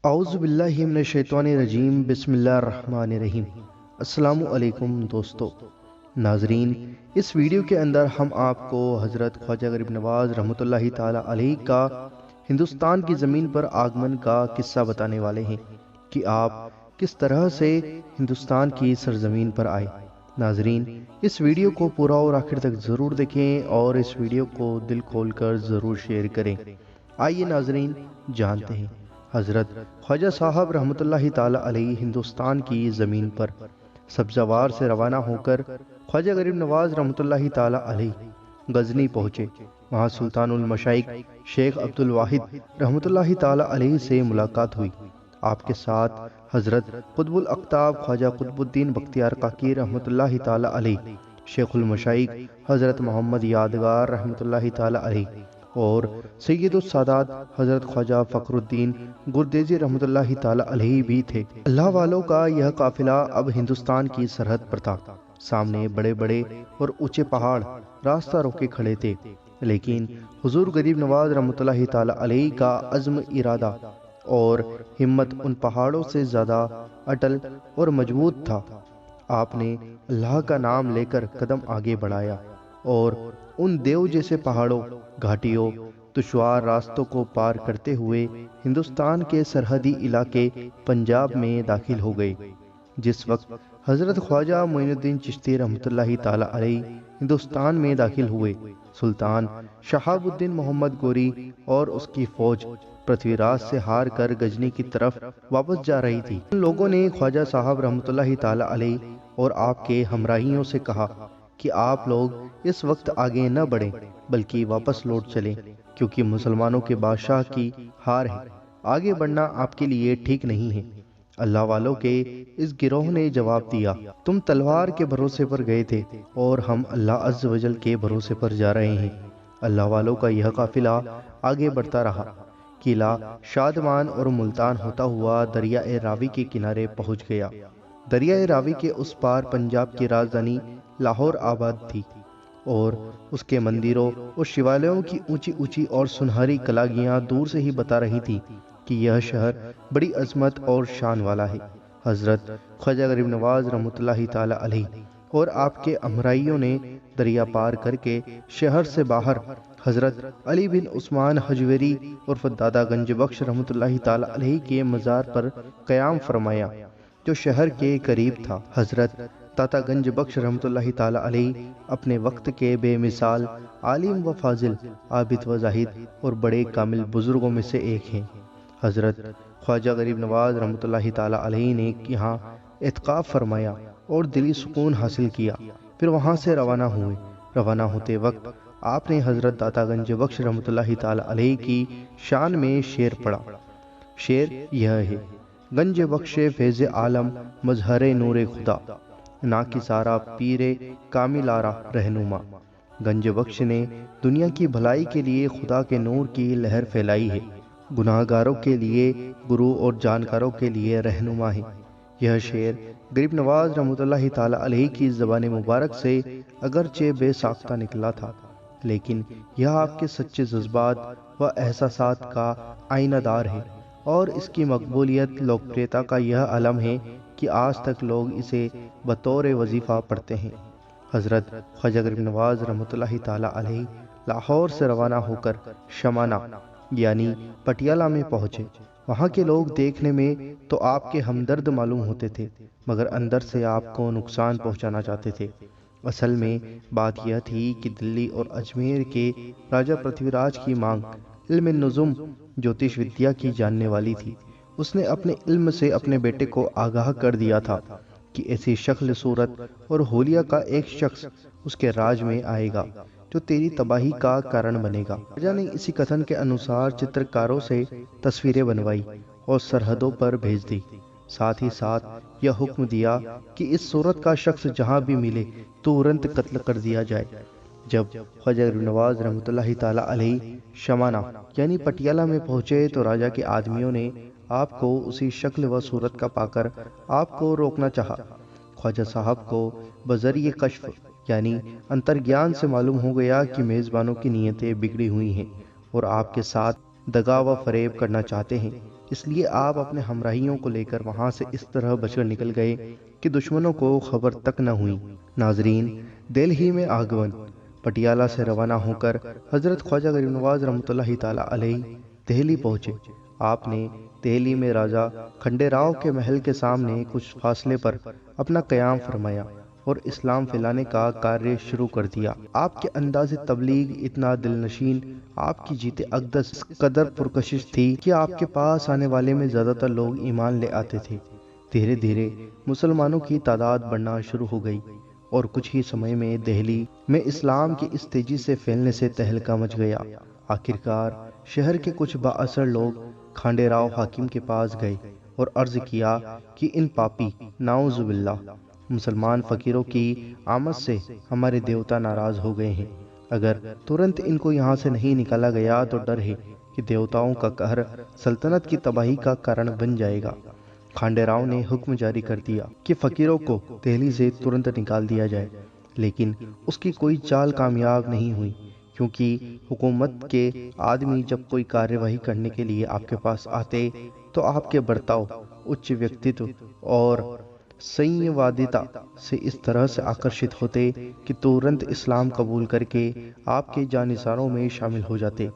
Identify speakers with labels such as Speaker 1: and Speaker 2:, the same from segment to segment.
Speaker 1: اعوذ باللہ من الشیطان الرجیم، بسم اللہ الرحمن الرحیم۔ السلام علیکم دوستو ناظرین، اس ویڈیو کے اندر ہم آپ کو حضرت خواجہ غریب نواز رحمۃ اللہ تعالی علیہ کا ہندوستان کی زمین پر آگمن کا قصہ بتانے والے ہیں کہ آپ کس طرح سے ہندوستان کی سرزمین پر آئے۔ ناظرین، اس ویڈیو کو پورا اور آخر تک ضرور دیکھیں اور اس ویڈیو کو دل کھول کر ضرور شیئر کریں۔ آئیے ناظرین، جانتے ہیں حضرت خواجہ صاحب رحمۃ اللہ تعالی علیہ ہندوستان کی زمین پر سبزوار سے روانہ ہو کر خواجہ غریب نواز رحمۃ اللہ تعالی علیہ غزنی پہنچے۔ وہاں سلطان المشائخ شیخ عبد الواحد رحمۃ اللہ تعالی علیہ سے ملاقات ہوئی۔ آپ کے ساتھ حضرت قطب الاقطاب خواجہ قطب الدین بختیار کاکی رحمۃ اللہ تعالی علیہ، شیخ المشائخ حضرت محمد یادگار رحمۃ اللہ تعالی علیہ اور سید السادات حضرت خواجہ فخر الدین گردیزی رحمۃ اللہ تعالی علیہ بھی تھے۔ اللہ والوں کا یہ قافلہ اب ہندوستان کی سرحد پر تھا۔ سامنے بڑے بڑے اور اونچے پہاڑ راستہ روکے کھڑے تھے، لیکن حضور غریب نواز رحمۃ اللہ تعالی علیہ کا عزم، ارادہ اور ہمت ان پہاڑوں سے زیادہ اٹل اور مضبوط تھا۔ آپ نے اللہ کا نام لے کر قدم آگے بڑھایا اور ان دیو جیسے پہاڑوں، گھاٹیوں، دشوار راستوں کو پار کرتے ہوئے ہندوستان کے سرحدی علاقے پنجاب میں داخل ہو گئے۔ جس وقت حضرت خواجہ معین الدین چشتی رحمۃ اللہ تعالی علیہ ہندوستان میں داخل ہوئے، سلطان شہاب الدین محمد گوری اور اس کی فوج پرتھوی راج سے ہار کر غزنی کی طرف واپس جا رہی تھی۔ ان لوگوں نے خواجہ صاحب رحمۃ اللہ تعالی علیہ اور آپ کے ہمراہیوں سے کہا کہ آپ لوگ اس وقت آگے نہ بڑھیں بلکہ واپس لوٹ چلیں، کیونکہ مسلمانوں کے بادشاہ کی ہار ہے، آگے بڑھنا آپ کے لیے ٹھیک نہیں ہے۔ اللہ والوں کے اس گروہ نے جواب دیا، تم تلوار کے بھروسے پر گئے تھے اور ہم اللہ عز و جل کے بھروسے پر جا رہے ہیں۔ اللہ والوں کا یہ قافلہ آگے بڑھتا رہا، قلعہ شادمان اور ملتان ہوتا ہوا دریائے راوی کے کنارے پہنچ گیا۔ دریائے راوی کے اس پار پنجاب کی راجدھانی لاہور آباد تھی اور اس کے مندروں اور شیوالیوں کی اونچی اونچی اور سنہری کلاگیاں دور سے ہی بتا رہی تھی کہ یہ شہر بڑی عظمت اور شان والا ہے۔ حضرت خواجہ غریب نواز رحمۃ اللہ تعالی علیہ اور آپ کے ہمراہیوں نے دریا پار کر کے شہر سے باہر حضرت علی بن عثمان حجویری عرف دادا گنج بخش رحمۃ اللہ تعالی علیہ کے مزار پر قیام فرمایا، جو شہر کے قریب تھا۔ حضرت داتا گنج بخش رحمۃ اللہ تعالی علیہ اپنے وقت کے بے مثال عالم و فاضل، عابد و زاہد اور بڑے کامل بزرگوں میں سے ایک ہیں۔ حضرت خواجہ غریب نواز رحمۃ اللہ تعالی علیہ نے یہاں اعتکاف فرمایا اور دلی سکون حاصل کیا، پھر وہاں سے روانہ ہوئے۔ روانہ ہوتے وقت آپ نے حضرت داتا گنج بخش رحمۃ اللہ تعالی علیہ کی شان میں شعر پڑھا۔ شعر یہ ہے، گنج بخش فیض عالم مظہر نور خدا، نا کی سارا پیر کامل آرا رہنما۔ گنج بخش نے دنیا کی بھلائی کے لیے خدا کے نور کی لہر پھیلائی ہے، گناہ گاروں کے لیے گرو اور جانکاروں کے لیے رہنما ہے۔ یہ شعر غریب نواز رحمۃ اللہ تعالی علیہ کی زبان مبارک سے اگرچہ بے ساختہ نکلا تھا، لیکن یہ آپ کے سچے جذبات و احساسات کا آئینہ دار ہے اور اس کی مقبولیت لوکپریتا کا یہ علم ہے کہ آج تک لوگ اسے بطور وظیفہ پڑھتے ہیں۔ حضرت خواجہ غریب نواز رحمۃ اللہ تعالی علیہ لاہور سے روانہ ہو کر شمانہ یعنی پٹیالہ میں پہنچے۔ وہاں کے لوگ دیکھنے میں تو آپ کے ہمدرد معلوم ہوتے تھے، مگر اندر سے آپ کو نقصان پہنچانا چاہتے تھے۔ اصل میں بات یہ تھی کہ دلی اور اجمیر کے راجہ پرتھوی راج کی مانگ علم نجوم جوتش ودیا کی جاننے والی تھی۔ اس نے اپنے علم سے اپنے بیٹے کو آگاہ کر دیا تھا کہ ایسی شکل صورت اور حلیہ کا ایک شخص اس کے راج میں آئے گا جو تیری تباہی کا کارن بنے گا۔ راجہ نے اسی کتھن کے انوسار چترکاروں سے تصویریں بنوائی اور سرحدوں پر بھیج دی۔ ساتھ ہی ساتھ یہ حکم دیا کہ اس صورت کا شخص جہاں بھی ملے تورنت قتل کر دیا جائے۔ جب خواجہ غریب نواز رحمۃ اللہ تعالی علیہ شمانہ یعنی پٹیالہ میں پہنچے تو راجہ کے آدمیوں نے آپ کو اسی شکل و صورت کا پا کر آپ کو روکنا چاہا۔ خواجہ صاحب کو بذریعہ کشف یعنی انترگیان سے معلوم ہو گیا کہ میزبانوں کی نیتیں بگڑی ہوئی ہیں اور آپ کے ساتھ دغا و فریب کرنا چاہتے ہیں۔ اس لیے آپ اپنے ہمراہیوں کو لے کر وہاں سے اس طرح بچ کر نکل گئے کہ دشمنوں کو خبر تک نہ ہوئی۔ ناظرین، دلہی میں آگمن۔ پٹیالہ سے روانہ ہو کر حضرت خواجہ غریب نواز رحمۃ اللہ تعالی علیہ دہلی پہنچے۔ آپ نے دہلی میں راجہ کھنڈے راؤ کے محل کے سامنے کچھ فاصلے پر اپنا قیام فرمایا اور اسلام پھیلانے کا کاریہ شروع کر دیا۔ آپ کے انداز تبلیغ اتنا دل نشین، آپ کی جیت اقدس اس قدر پرکشش تھی کہ آپ کے پاس آنے والے میں زیادہ تر لوگ ایمان لے آتے تھے۔ دھیرے دھیرے مسلمانوں کی تعداد بڑھنا شروع ہو گئی اور کچھ ہی سمے میں دہلی میں اسلام کی اس تیزی سے پھیلنے سے تہلکہ مچ گیا۔ آخرکار شہر کے کچھ بااثر لوگ کھانڈے راؤ حاکم کے پاس گئے اور عرض کیا کہ ان پاپی نعوذ باللہ مسلمان فقیروں کی آمد سے ہمارے دیوتا ناراض ہو گئے ہیں۔ اگر ترنت ان کو یہاں سے نہیں نکالا گیا تو ڈر ہے کہ دیوتاؤں کا قہر سلطنت کی تباہی کا کارن بن جائے گا۔ کھانڈے راؤ نے حکم جاری کر دیا کہ فقیروں کو دہلی سے ترنت نکال دیا جائے، لیکن اس کی کوئی چال کامیاب نہیں ہوئی، کیونکہ حکومت کے آدمی جب کوئی کارروائی کرنے کے لیے آپ کے پاس آتے تو آپ کے برتاؤ، اچ ویکتتو اور سنوادتا سے اس طرح سے آکرشت ہوتے کہ ترنت اسلام قبول کر کے آپ کے جانثاروں میں شامل ہو جاتے۔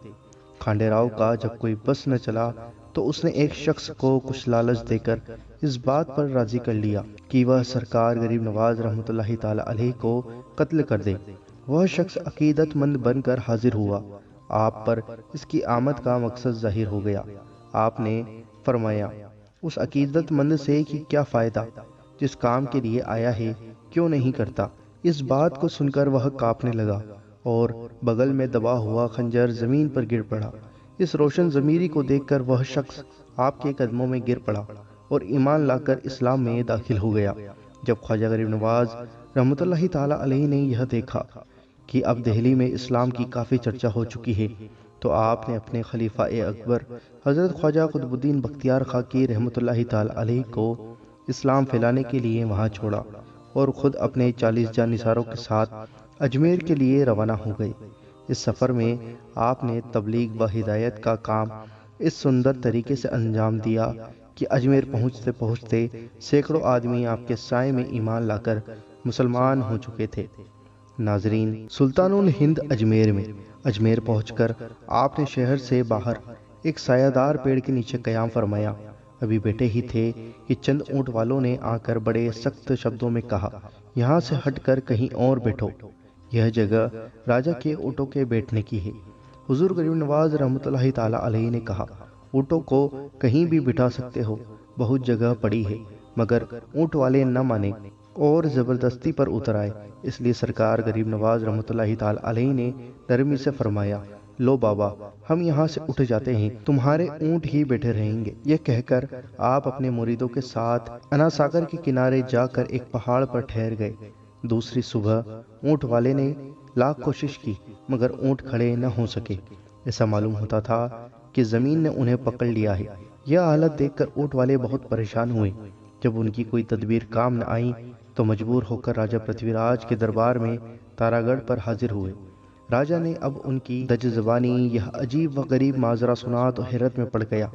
Speaker 1: کھانڈے راؤ کا جب کوئی بس نہ چلا تو اس نے ایک شخص کو کچھ لالچ دے کر اس بات پر راضی کر لیا کہ وہ سرکار غریب نواز رحمۃ اللہ تعالی علیہ کو قتل کر دے۔ وہ شخص عقیدت مند بن کر حاضر ہوا۔ آپ پر اس کی آمد کا مقصد ظاہر ہو گیا۔ آپ نے فرمایا، اس عقیدت مند سے کہ کیا فائدہ، جس کام کے لیے آیا ہے کیوں نہیں کرتا۔ اس بات کو سن کر وہ کانپنے لگا اور بغل میں دبا ہوا خنجر زمین پر گر پڑا۔ اس روشن ضمیری کو دیکھ کر وہ شخص آپ کے قدموں میں گر پڑا اور ایمان لا کر اسلام میں داخل ہو گیا۔ جب خواجہ غریب نواز رحمۃ اللہ تعالی علیہ نے یہ دیکھا کہ اب دہلی میں اسلام کی کافی چرچا ہو چکی ہے تو آپ نے اپنے خلیفہ اکبر حضرت خواجہ قطب الدین بختیار خاکی رحمۃ اللہ تعالی علیہ کو اسلام پھیلانے کے لیے وہاں چھوڑا اور خود اپنے 40 جانثاروں کے ساتھ اجمیر کے لیے روانہ ہو گئے۔ اس سفر میں آپ نے تبلیغ و ہدایت کا کام اس سندر طریقے سے انجام دیا کہ اجمیر پہنچتے پہنچتے سینکڑوں آدمی آپ کے سائے میں ایمان لا کر مسلمان ہو چکے تھے۔ ناظرین، سلطان الہند اجمیر پہنچ کر آپ نے شہر سے باہر ایک سایہ دار پیڑ کے نیچے قیام فرمایا۔ ابھی بیٹھے ہی تھے کہ چند اونٹ والوں نے آ کر بڑے سخت شبدوں میں کہا، یہاں سے ہٹ کر کہیں اور بیٹھو، یہ جگہ راجہ کے اونٹوں کے بیٹھنے کی ہے۔ حضور غریب نواز رحمۃ اللہ تعالی علیہ نے کہا، اونٹوں کو کہیں بھی بٹھا سکتے ہو، بہت جگہ پڑی ہے، مگر اونٹ والے نہ مانے اور زبردستی پر اتر آئے۔ اس لیے سرکار غریب نواز رحمۃ اللہ تعالی علیہ نے نرمی سے فرمایا، لو بابا، ہم یہاں سے اٹھ جاتے ہیں، تمہارے اونٹ ہی بیٹھے رہیں گے۔ یہ کہہ کر آپ اپنے مریدوں کے ساتھ انا ساگر کے کنارے جا کر ایک پہاڑ پر ٹھہر گئے۔ دوسری صبح اونٹ والے نے لاکھ کوشش کی مگر اونٹ کھڑے نہ ہو سکے۔ ایسا معلوم ہوتا تھا کہ زمین نے انہیں پکڑ لیا ہے۔ یہ حالت دیکھ کر اونٹ والے بہت پریشان ہوئے۔ جب ان کی کوئی تدبیر کام نہ آئی تو مجبور ہو کر راجہ پرتھوی راج کے دربار میں تارا گڑھ پر حاضر ہوئے۔ راجہ نے اب ان کی دج زبانی یہ عجیب و غریب ماجرا سنا تو حیرت میں پڑ گیا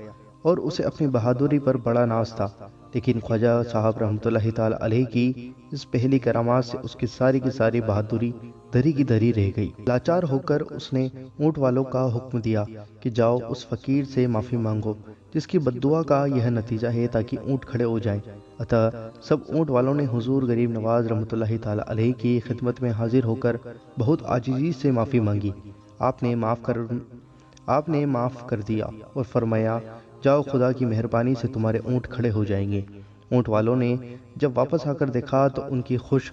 Speaker 1: اور اسے اپنی بہادری پر بڑا ناز تھا، لیکن خواجہ صاحب رحمۃ اللہ تعالی علیہ کی اس پہلی کرامات سے اس کی ساری بہادری دھری کی دھری رہ گئی۔ لاچار ہو کر اس نے اونٹ والوں کا حکم دیا کہ جاؤ اس فقیر سے معافی مانگو جس کی بددعا کا یہ نتیجہ ہے تاکہ اونٹ کھڑے ہو جائیں۔ اتہ سب اونٹ والوں نے حضور غریب نواز رحمۃ اللہ تعالی علیہ کی خدمت میں حاضر ہو کر بہت عاجزی سے معافی مانگی۔ آپ نے معاف کر دیا اور فرمایا، جاؤ، خدا کی مہربانی سے تمہارے اونٹ کھڑے ہو جائیں گے۔ اونٹ والوں نے جب واپس آ کر دیکھا تو ان کی خوش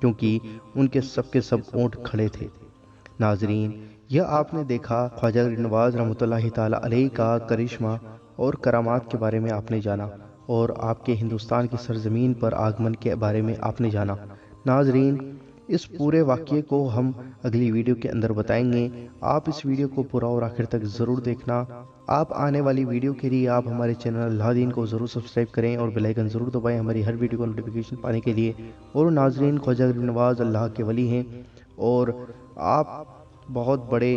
Speaker 1: کیونکہ ان کے سب اونٹ کھڑے تھے۔ ناظرین، یہ آپ نے دیکھا خواجہ نواز رحمۃ اللہ تعالی علیہ کا کرشمہ اور کرامات کے بارے میں آپ نے جانا، اور آپ کے ہندوستان کی سرزمین پر آگمن کے بارے میں آپ نے جانا۔ ناظرین، اس پورے واقعے کو ہم اگلی ویڈیو کے اندر بتائیں گے۔ آپ اس ویڈیو کو پورا اور آخر تک ضرور دیکھنا۔ آپ آنے والی ویڈیو کے لیے آپ ہمارے چینل اللہ دین کو ضرور سبسکرائب کریں اور بیل آئیکن ضرور دبائیں ہماری ہر ویڈیو کو نوٹیفیکیشن پانے کے لیے۔ اور ناظرین، خواجہ غریب نواز اللہ کے ولی ہیں اور آپ بہت بڑے